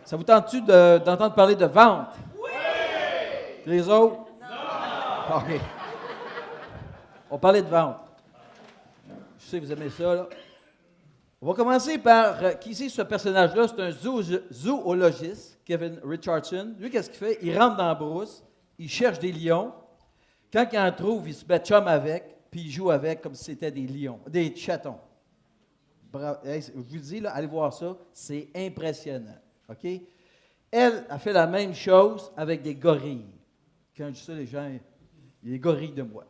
Ça vous tente-tu d'entendre parler de vente? Oui! Les autres? Non! OK. On parlait de vente. Je sais que vous aimez ça, là. On va commencer par qui c'est ce personnage-là? C'est un zoologiste, Kevin Richardson. Lui, qu'est-ce qu'il fait? Il rentre dans la brousse, il cherche des lions. Quand il en trouve, il se met chum avec, puis il joue avec comme si c'était des lions, des chatons. Bravo. Je vous dis, là, allez voir ça, c'est impressionnant. OK? Elle a fait la même chose avec des gorilles. Quand je dis ça, les gens, il y a des gorilles de moi.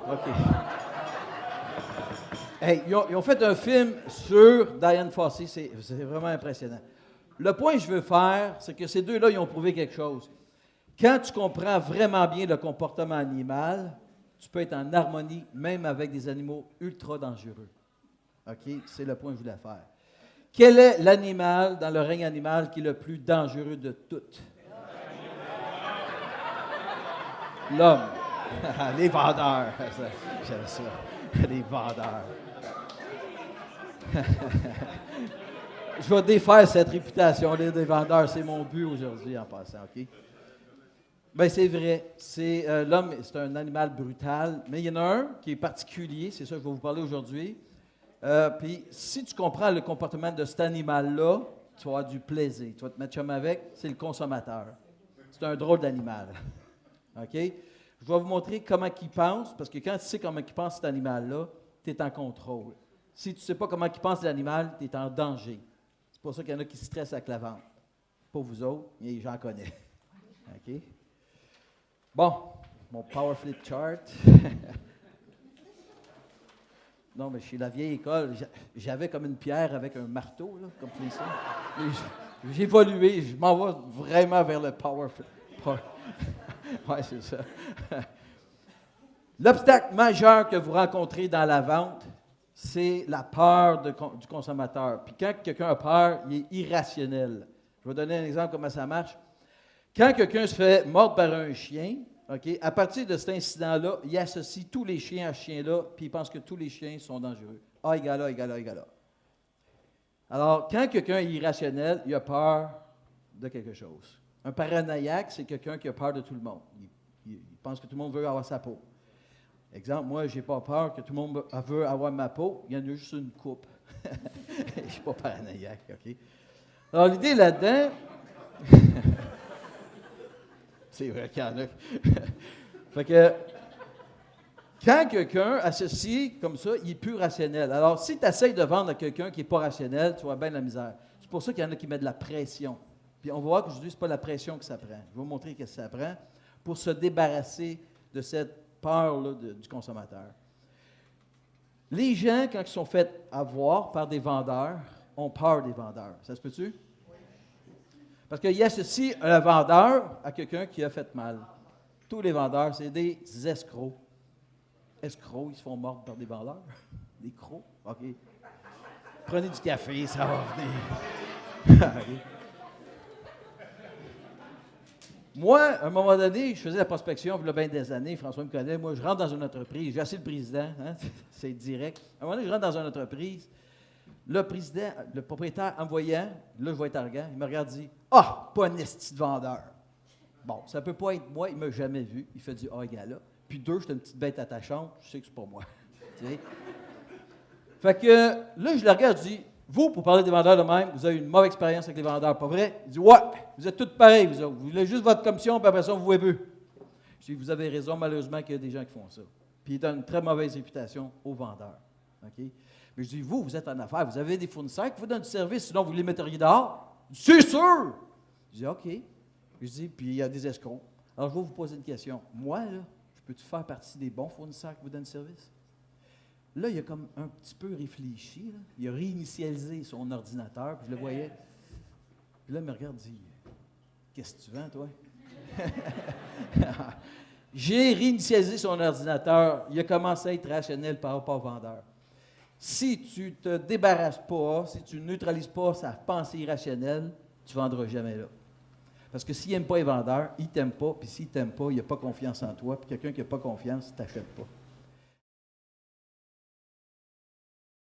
OK. Hey, ils ont fait un film sur Dian Fossey, c'est vraiment impressionnant. Le point que je veux faire, c'est que ces deux-là, ils ont prouvé quelque chose. Quand tu comprends vraiment bien le comportement animal, tu peux être en harmonie même avec des animaux ultra dangereux. OK? C'est le point que je voulais faire. Quel est l'animal dans le règne animal qui est le plus dangereux de toutes? L'homme. Les vendeurs. J'aime ça. Les vendeurs. Je vais défaire cette réputation des vendeurs. C'est mon but aujourd'hui en passant, OK? Bien, c'est vrai. L'homme, c'est un animal brutal, mais il y en a un qui est particulier, c'est ça que je vais vous parler aujourd'hui. Puis, si tu comprends le comportement de cet animal-là, tu vas avoir du plaisir. Tu vas te mettre chum avec, c'est le consommateur. C'est un drôle d'animal. OK? Je vais vous montrer comment il pense, parce que quand tu sais comment il pense cet animal-là, tu es en contrôle. Si tu ne sais pas comment il pense l'animal, tu es en danger. C'est pour ça qu'il y en a qui stressent avec la vente. Pas vous autres, mais j'en connais. OK? Bon, mon Power Flip Chart. Non, mais chez la vieille école, j'avais comme une pierre avec un marteau, là, comme ça. J'ai évolué, je m'en vais vraiment vers le Power Flip. Oui, c'est ça. L'obstacle majeur que vous rencontrez dans la vente, c'est la peur du consommateur. Puis quand quelqu'un a peur, il est irrationnel. Je vais donner un exemple comment ça marche. Quand quelqu'un se fait mordre par un chien, okay, à partir de cet incident-là, il associe tous les chiens à ce chien-là, puis il pense que tous les chiens sont dangereux. A égale A égale A égale A. Alors, quand quelqu'un est irrationnel, il a peur de quelque chose. Un paranoïaque, c'est quelqu'un qui a peur de tout le monde. Il pense que tout le monde veut avoir sa peau. Exemple, moi, je n'ai pas peur que tout le monde veut avoir ma peau. Il y en a juste une coupe. Je ne suis pas paranoïaque, OK? Alors, l'idée là-dedans, c'est vrai qu'il y en a. Fait que, quand quelqu'un associe comme ça, il est plus rationnel. Alors, si tu essaies de vendre à quelqu'un qui n'est pas rationnel, tu vas avoir bien de la misère. C'est pour ça qu'il y en a qui mettent de la pression. Puis on va voir qu'aujourd'hui, ce n'est pas la pression que ça prend. Je vais vous montrer ce que ça prend pour se débarrasser de cette peur-là du consommateur. Les gens, quand ils sont faits avoir par des vendeurs, ont peur des vendeurs. Ça se peut-tu? Oui. Parce qu'il associe un vendeur à quelqu'un qui a fait mal. Tous les vendeurs, c'est des escrocs. Escrocs, ils se font mordre par des vendeurs? Des crocs? OK. Prenez du café, ça va venir. Moi, à un moment donné, je faisais la prospection, il y a bien des années, François me connaît, moi, je rentre dans une entreprise, j'ai assez le président, hein, c'est direct. À un moment donné, je rentre dans une entreprise, le président, le propriétaire, en voyant, là, je vais être arrogant, il me regarde et dit « Ah, pas un esti de vendeur! » Bon, ça ne peut pas être moi, il ne m'a jamais vu, il fait du « Ah, égal là. » Puis deux, j'étais une petite bête attachante, je sais que c'est pas moi. Fait que là, je le regarde, je dis vous, pour parler des vendeurs de même, vous avez eu une mauvaise expérience avec les vendeurs, pas vrai? Il dit, ouais, vous êtes tous pareils, vous autres. Vous voulez juste votre commission, puis après ça, vous ne voulez plus. Je dis, vous avez raison, malheureusement, qu'il y a des gens qui font ça. Puis il donne une très mauvaise réputation aux vendeurs. OK? Mais je dis, vous êtes en affaires, vous avez des fournisseurs qui vous donnent du service, sinon vous les metteriez dehors. C'est sûr! Je dis, OK. Je dis, puis il y a des escrocs. Alors, je vais vous poser une question. Moi, là, je peux-tu faire partie des bons fournisseurs qui vous donnent du service? Là, il a comme un petit peu réfléchi. Là. Il a réinitialisé son ordinateur, puis je le voyais. Puis là, il me regarde et dit « Qu'est-ce que tu vends, toi? » J'ai réinitialisé son ordinateur. Il a commencé à être rationnel par rapport au vendeur. Si tu ne te débarrasses pas, si tu ne neutralises pas sa pensée irrationnelle, tu ne vendras jamais là. Parce que s'il n'aime pas les vendeurs, il ne t'aime pas, puis s'il ne t'aime pas, il n'a pas confiance en toi, puis quelqu'un qui n'a pas confiance, il ne t'achète pas.